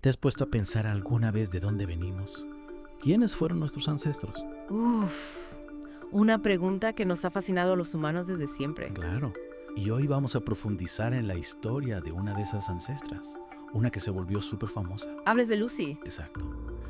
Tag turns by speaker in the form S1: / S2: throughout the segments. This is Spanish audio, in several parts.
S1: ¿Te has puesto a pensar alguna vez de dónde venimos? ¿Quiénes fueron nuestros ancestros?
S2: Uf, una pregunta que nos ha fascinado a los humanos desde siempre.
S1: Claro. Y hoy vamos a profundizar en la historia de una de esas ancestras. Una que se volvió súper famosa.
S2: Hables de Lucy.
S1: Exacto.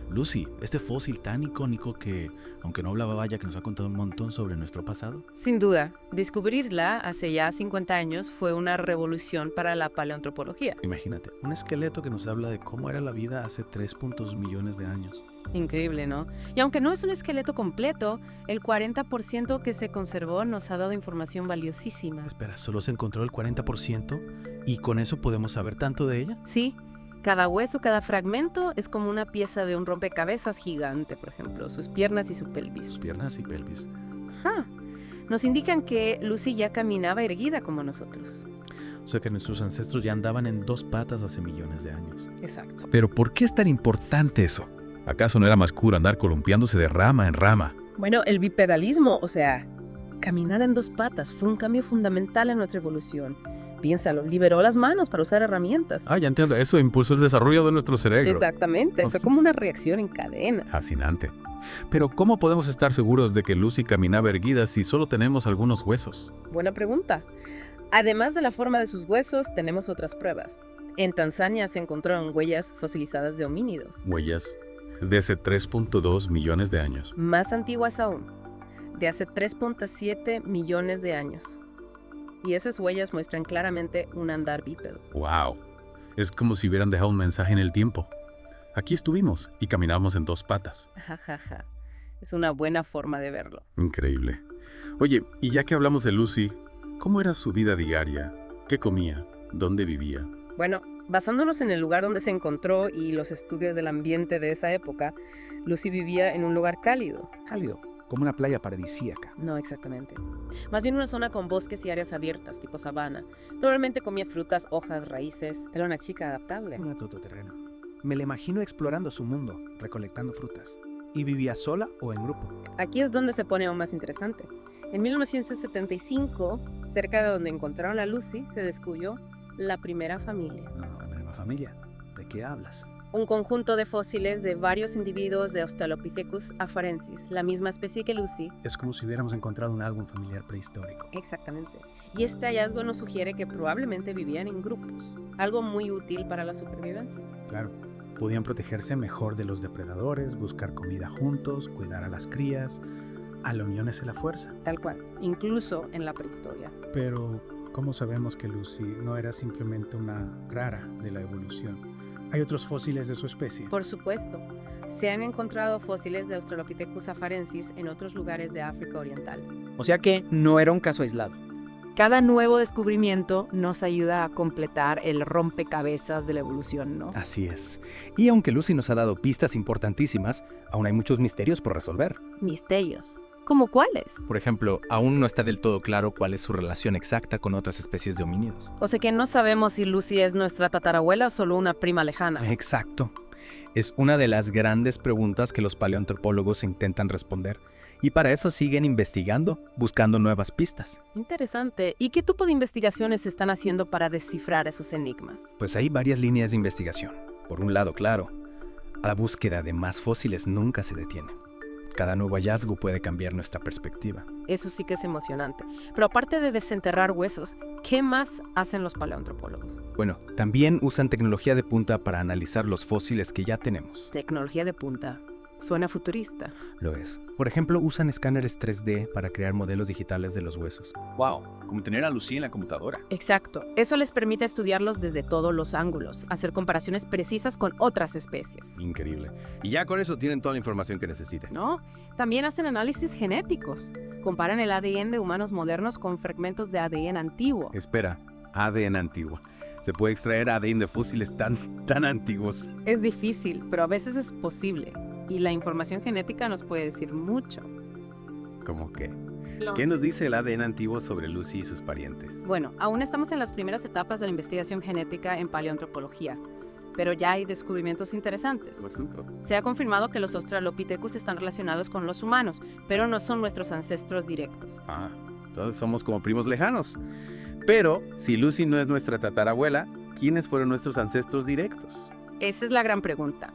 S1: Lucy, este fósil tan icónico que, aunque no hablaba vaya, que nos ha contado un montón sobre nuestro pasado.
S2: Sin duda, descubrirla hace ya 50 años fue una revolución para la paleoantropología.
S1: Imagínate, un esqueleto que nos habla de cómo era la vida hace 3 millones de años.
S2: Increíble, ¿no? Y aunque no es un esqueleto completo, el 40% que se conservó nos ha dado información valiosísima.
S1: Espera, ¿solo se encontró el 40%? ¿Y con eso podemos saber tanto de ella?
S2: Sí, cada hueso, cada fragmento es como una pieza de un rompecabezas gigante, por ejemplo, sus piernas y su pelvis.
S1: Sus piernas y pelvis.
S2: Ajá. Nos indican que Lucy ya caminaba erguida como nosotros.
S1: O sea que nuestros ancestros ya andaban en 2 patas hace millones de años.
S2: Exacto.
S3: Pero ¿por qué es tan importante eso? ¿Acaso no era más cool andar columpiándose de rama en rama?
S2: Bueno, el bipedalismo, o sea, caminar en 2 patas, fue un cambio fundamental en nuestra evolución. Piénsalo, liberó las manos para usar herramientas.
S3: Ah, ya entiendo. Eso impulsó el desarrollo de nuestro cerebro.
S2: Exactamente, fue como una reacción en cadena.
S3: Fascinante. Pero ¿cómo podemos estar seguros de que Lucy caminaba erguida si solo tenemos algunos huesos?
S2: Buena pregunta. Además de la forma de sus huesos, tenemos otras pruebas. En Tanzania se encontraron huellas fosilizadas de homínidos,
S3: Huellas de hace 3.2 millones de años.
S2: más antiguas aún, de hace 3.7 millones de años. Y esas huellas muestran claramente un andar bípedo.
S3: ¡Wow! Es como si hubieran dejado un mensaje en el tiempo. Aquí estuvimos y caminamos en 2 patas.
S2: Jajaja. Es una buena forma de verlo.
S3: Increíble. Oye, y ya que hablamos de Lucy, ¿cómo era su vida diaria? ¿Qué comía? ¿Dónde vivía?
S2: Bueno, basándonos en el lugar donde se encontró y los estudios del ambiente de esa época, Lucy vivía en un lugar cálido.
S4: Cálido, como una playa paradisíaca.
S2: No exactamente. Más bien una zona con bosques y áreas abiertas, tipo sabana. Probablemente comía frutas, hojas, raíces. Era una chica adaptable.
S4: Un todoterreno. Me la imagino explorando su mundo, recolectando frutas. ¿Y vivía sola o en grupo?
S2: Aquí es donde se pone aún más interesante. En 1975, cerca de donde encontraron a Lucy, se descubrió la primera familia.
S4: No, la misma familia. ¿De qué hablas?
S2: Un conjunto de fósiles de varios individuos de Australopithecus afarensis, la misma especie que Lucy.
S4: Es como si hubiéramos encontrado un álbum familiar prehistórico.
S2: Exactamente. Y este hallazgo nos sugiere que probablemente vivían en grupos, algo muy útil para la supervivencia.
S4: Claro, podían protegerse mejor de los depredadores, buscar comida juntos, cuidar a las crías. A la unión es la fuerza.
S2: Tal cual, incluso en la prehistoria.
S4: Pero, ¿cómo sabemos que Lucy no era simplemente una rara de la evolución? ¿Hay otros fósiles de su especie?
S2: Por supuesto, se han encontrado fósiles de Australopithecus afarensis en otros lugares de África Oriental.
S5: O sea que no era un caso aislado.
S2: Cada nuevo descubrimiento nos ayuda a completar el rompecabezas de la evolución, ¿no?
S5: Así es. Y aunque Lucy nos ha dado pistas importantísimas, aún hay muchos misterios por resolver.
S2: Misterios. ¿Cómo cuáles?
S5: Por ejemplo, aún no está del todo claro cuál es su relación exacta con otras especies de homínidos.
S2: O sea que no sabemos si Lucy es nuestra tatarabuela o solo una prima lejana.
S5: Exacto. Es una de las grandes preguntas que los paleoantropólogos intentan responder. Y para eso siguen investigando, buscando nuevas pistas.
S2: Interesante. ¿Y qué tipo de investigaciones se están haciendo para descifrar esos enigmas?
S5: Pues hay varias líneas de investigación. Por un lado, claro, la búsqueda de más fósiles nunca se detiene. Cada nuevo hallazgo puede cambiar nuestra perspectiva.
S2: Eso sí que es emocionante. Pero aparte de desenterrar huesos, ¿qué más hacen los paleoantropólogos?
S5: Bueno, también usan tecnología de punta para analizar los fósiles que ya tenemos.
S2: Tecnología de punta. Suena futurista.
S5: Lo es. Por ejemplo, usan escáneres 3D para crear modelos digitales de los huesos.
S6: Wow, como tener a Lucy en la computadora.
S2: Exacto. Eso les permite estudiarlos desde todos los ángulos, hacer comparaciones precisas con otras especies.
S6: Increíble. Y ya con eso tienen toda la información que necesitan.
S2: ¿No? También hacen análisis genéticos. Comparan el ADN de humanos modernos con fragmentos de ADN antiguo.
S6: Espera, ADN antiguo. Se puede extraer ADN de fósiles tan antiguos.
S2: Es difícil, pero a veces es posible. Y la información genética nos puede decir mucho.
S6: ¿Cómo qué? ¿Qué nos dice el ADN antiguo sobre Lucy y sus parientes?
S2: Bueno, aún estamos en las primeras etapas de la investigación genética en paleoantropología, pero ya hay descubrimientos interesantes.
S6: Por ejemplo.
S2: Se ha confirmado que los Australopithecus están relacionados con los humanos, pero no son nuestros ancestros directos.
S6: Ah, todos somos como primos lejanos. Pero, si Lucy no es nuestra tatarabuela, ¿quiénes fueron nuestros ancestros directos?
S2: Esa es la gran pregunta.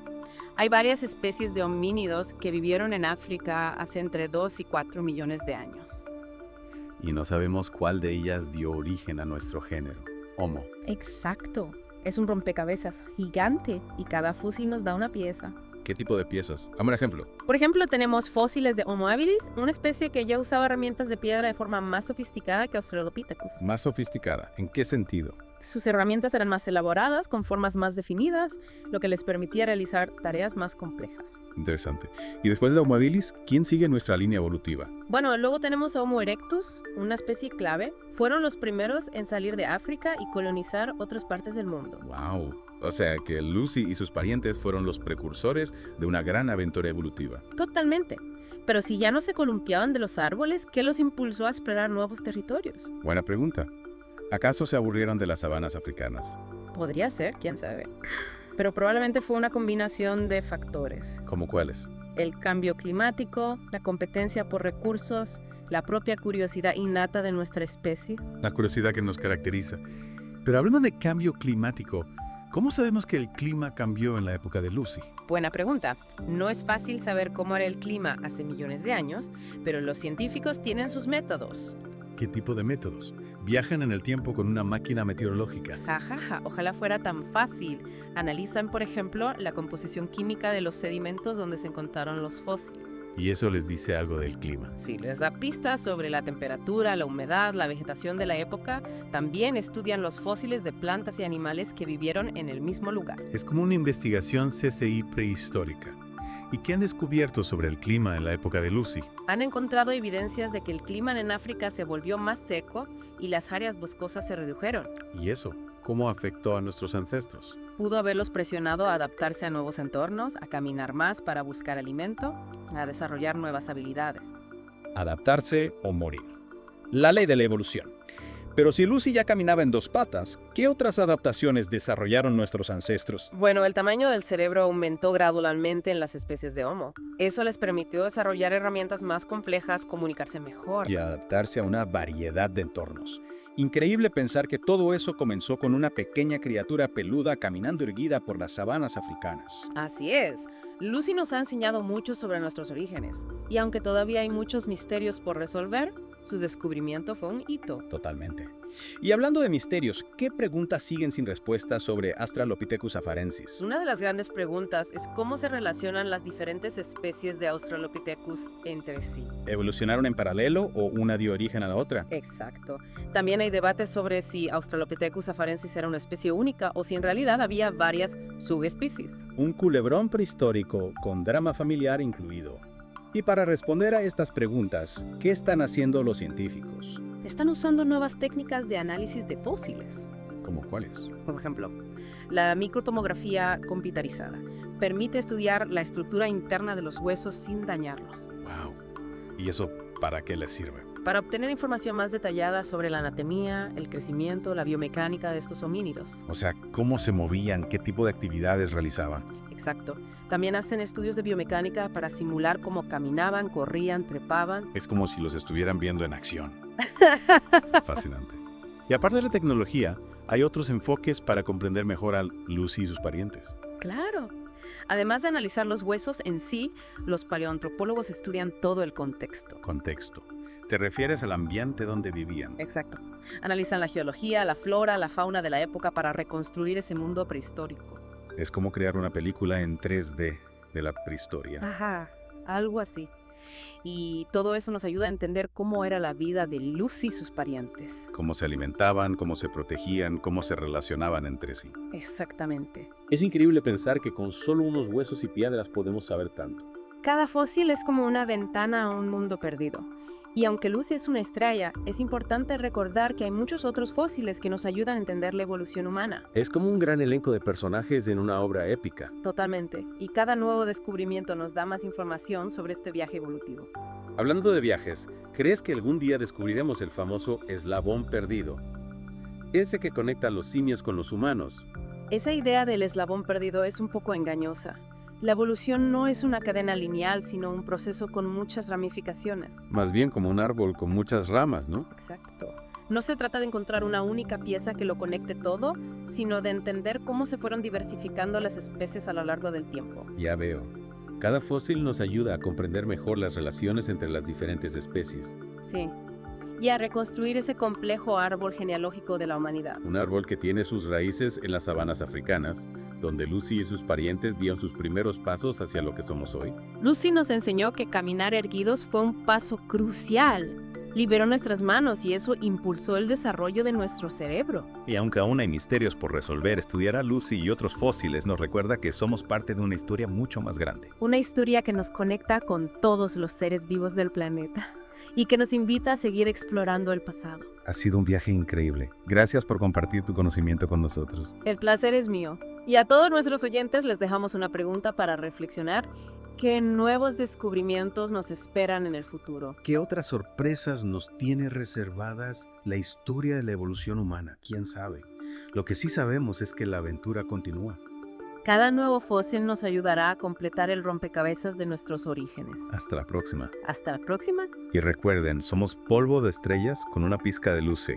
S2: Hay varias especies de homínidos que vivieron en África hace entre 2 y 4 millones de años.
S3: Y no sabemos cuál de ellas dio origen a nuestro género, Homo.
S2: Exacto. Es un rompecabezas gigante y cada fósil nos da una pieza.
S7: ¿Qué tipo de piezas? Dame un ejemplo.
S2: Por ejemplo, tenemos fósiles de Homo habilis, una especie que ya usaba herramientas de piedra de forma más sofisticada que Australopithecus.
S3: Más sofisticada. ¿En qué sentido?
S2: Sus herramientas eran más elaboradas, con formas más definidas, lo que les permitía realizar tareas más complejas.
S3: Interesante. Y después de Homo habilis, ¿quién sigue nuestra línea evolutiva?
S2: Bueno, luego tenemos a Homo erectus, una especie clave. Fueron los primeros en salir de África y colonizar otras partes del mundo.
S3: ¡Wow! O sea que Lucy y sus parientes fueron los precursores de una gran aventura evolutiva.
S2: Totalmente. Pero si ya no se columpiaban de los árboles, ¿qué los impulsó a explorar nuevos territorios?
S3: Buena pregunta. ¿Acaso se aburrieron de las sabanas africanas?
S2: Podría ser, quién sabe. Pero probablemente fue una combinación de factores.
S3: ¿Cómo cuáles?
S2: El cambio climático, la competencia por recursos, la propia curiosidad innata de nuestra especie.
S3: La curiosidad que nos caracteriza. Pero hablando de cambio climático, ¿cómo sabemos que el clima cambió en la época de Lucy?
S2: Buena pregunta. No es fácil saber cómo era el clima hace millones de años, pero los científicos tienen sus métodos.
S3: ¿Qué tipo de métodos? Viajan en el tiempo con una máquina meteorológica.
S2: Jajaja, ojalá fuera tan fácil. Analizan, por ejemplo, la composición química de los sedimentos donde se encontraron los fósiles.
S3: Y eso les dice algo del clima.
S2: Sí, les da pistas sobre la temperatura, la humedad, la vegetación de la época. También estudian los fósiles de plantas y animales que vivieron en el mismo lugar.
S3: Es como una investigación CSI prehistórica. ¿Y qué han descubierto sobre el clima en la época de Lucy?
S2: Han encontrado evidencias de que el clima en África se volvió más seco y las áreas boscosas se redujeron.
S3: ¿Y eso? ¿Cómo afectó a nuestros ancestros?
S2: Pudo haberlos presionado a adaptarse a nuevos entornos, a caminar más para buscar alimento, a desarrollar nuevas habilidades.
S5: Adaptarse o morir. La ley de la evolución. Pero si Lucy ya caminaba en dos patas, ¿qué otras adaptaciones desarrollaron nuestros ancestros?
S2: Bueno, el tamaño del cerebro aumentó gradualmente en las especies de Homo. Eso les permitió desarrollar herramientas más complejas, comunicarse mejor.
S5: Y adaptarse a una variedad de entornos. Increíble pensar que todo eso comenzó con una pequeña criatura peluda caminando erguida por las sabanas africanas.
S2: Así es. Lucy nos ha enseñado mucho sobre nuestros orígenes. Y aunque todavía hay muchos misterios por resolver, su descubrimiento fue un hito.
S5: Totalmente. Y hablando de misterios, ¿qué preguntas siguen sin respuesta sobre Australopithecus afarensis?
S2: Una de las grandes preguntas es cómo se relacionan las diferentes especies de Australopithecus entre sí.
S5: ¿Evolucionaron en paralelo o una dio origen a la otra?
S2: Exacto. También hay debates sobre si Australopithecus afarensis era una especie única o si en realidad había varias subespecies.
S5: Un culebrón prehistórico con drama familiar incluido. Y para responder a estas preguntas, ¿qué están haciendo los científicos?
S2: Están usando nuevas técnicas de análisis de fósiles.
S3: ¿Cómo cuáles?
S2: Por ejemplo, la microtomografía computarizada permite estudiar la estructura interna de los huesos sin dañarlos,
S3: ¡Wow! ¿Y eso para qué les sirve?
S2: para obtener información más detallada sobre la anatomía, el crecimiento, la biomecánica de estos homínidos.
S7: O sea, ¿cómo se movían? ¿Qué tipo de actividades realizaban?
S2: Exacto. También hacen estudios de biomecánica para simular cómo caminaban, corrían, trepaban.
S3: Es como si los estuvieran viendo en acción. Fascinante. Y aparte de la tecnología, hay otros enfoques para comprender mejor a Lucy y sus parientes.
S2: Claro. Además de analizar los huesos en sí, los paleoantropólogos estudian todo el contexto.
S3: Contexto. Te refieres al ambiente donde vivían.
S2: Exacto. Analizan la geología, la flora, la fauna de la época para reconstruir ese mundo prehistórico.
S3: Es como crear una película en 3D de la prehistoria.
S2: Ajá, algo así. Y todo eso nos ayuda a entender cómo era la vida de Lucy y sus parientes.
S3: Cómo se alimentaban, cómo se protegían, cómo se relacionaban entre sí.
S2: Exactamente.
S8: Es increíble pensar que con solo unos huesos y piedras podemos saber tanto.
S2: Cada fósil es como una ventana a un mundo perdido. Y aunque Lucy es una estrella, es importante recordar que hay muchos otros fósiles que nos ayudan a entender la evolución humana.
S8: Es como un gran elenco de personajes en una obra épica.
S2: Totalmente. Y cada nuevo descubrimiento nos da más información sobre este viaje evolutivo.
S8: Hablando de viajes, ¿crees que algún día descubriremos el famoso eslabón perdido? Ese que conecta a los simios con los humanos.
S2: Esa idea del eslabón perdido es un poco engañosa. La evolución no es una cadena lineal, sino un proceso con muchas ramificaciones.
S3: Más bien como un árbol con muchas ramas, ¿no?
S2: Exacto. No se trata de encontrar una única pieza que lo conecte todo, sino de entender cómo se fueron diversificando las especies a lo largo del tiempo.
S8: Ya veo. Cada fósil nos ayuda a comprender mejor las relaciones entre las diferentes especies.
S2: Sí. Y a reconstruir ese complejo árbol genealógico de la humanidad.
S8: Un árbol que tiene sus raíces en las sabanas africanas, donde Lucy y sus parientes dieron sus primeros pasos hacia lo que somos hoy.
S2: Lucy nos enseñó que caminar erguidos fue un paso crucial. Liberó nuestras manos y eso impulsó el desarrollo de nuestro cerebro.
S9: Y aunque aún hay misterios por resolver, estudiar a Lucy y otros fósiles nos recuerda que somos parte de una historia mucho más grande.
S2: Una historia que nos conecta con todos los seres vivos del planeta y que nos invita a seguir explorando el pasado.
S7: Ha sido un viaje increíble. Gracias por compartir tu conocimiento con nosotros.
S2: El placer es mío. Y a todos nuestros oyentes les dejamos una pregunta para reflexionar. ¿Qué nuevos descubrimientos nos esperan en el futuro?
S7: ¿Qué otras sorpresas nos tiene reservadas la historia de la evolución humana? ¿Quién sabe? Lo que sí sabemos es que la aventura continúa.
S2: Cada nuevo fósil nos ayudará a completar el rompecabezas de nuestros orígenes.
S9: Hasta la próxima.
S2: Hasta la próxima.
S9: Y recuerden, somos polvo de estrellas con una pizca de Lucy.